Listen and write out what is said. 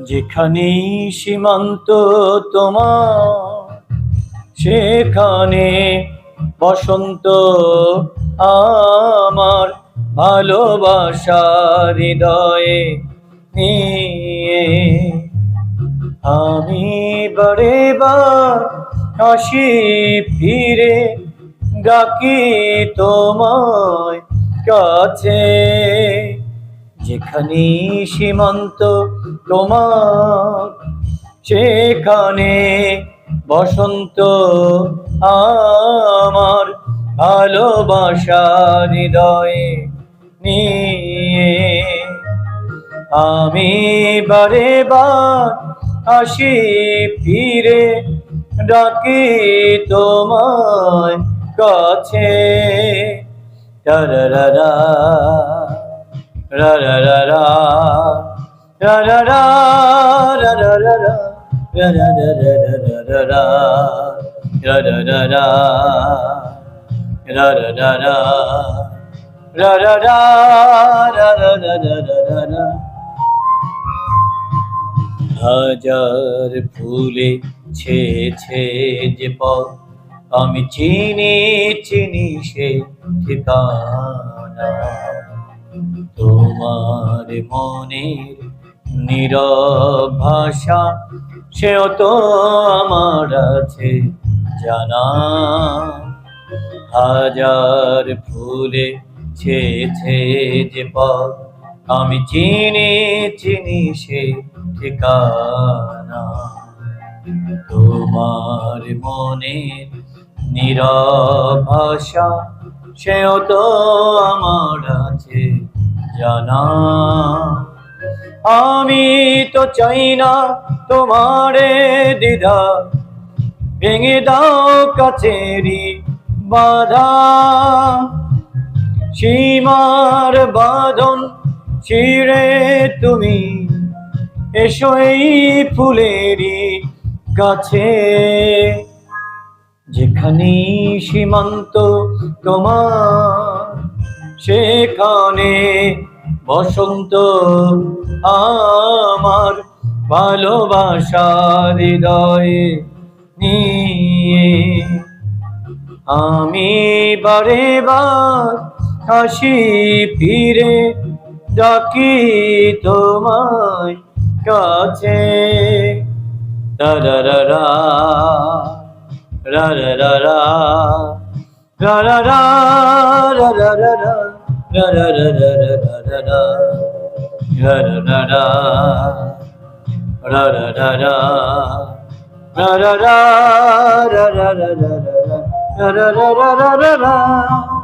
যেখানে সীমান্ত তোমার, সেখানে বসন্ত আমার ভালোবাসার হৃদয়ে নিয়ে। আমি বারে বার হাসি ফিরে ডাকি তোমায় কাছে। যেখানে সীমান্ত তোমার, সেখানে বসন্ত আমার ভালোবাসার হৃদয়ে নিয়ে। আমি বারে বার হাসি ফিরে ডাকি তোমায় কাছে। রারারারা রারারারা রারারা রারারারা রারারারা রারারারা রারারারা রারারা রারারারা। হাজার ফুলে ছেছে যে পথ, আমি চিনি চিনি সে ঠিকানা। তোমার মনের নীরব ভাষা, সেও তো আমার আছে জানা। হাজার ফুলে ছেছে যে পথ, আমি চিনি চিনি সে ঠিকানা। তোমার মনের নীরব ভাষা, সেও তো আমার আছে জানা। আমি তো চাই না তোমারে দ্বিধা, ভেঙে দাও কাছেরই বাধা। সীমার বাঁধন ছিঁড়ে তুমি এসো এই ফুলেরই কাছে। যেখানে সীমান্ত তোমার, সেখানে বসন্ত আমার ভালোবাসার হৃদয়ে নিয়ে। আমি বারে বার হাসি ফিরে ডাকি তোমায় কাছে। রারারারা রারারারা রারারা রারারারা রারারারা রারারারা রারারারা রারারা রারারারা রারারারা।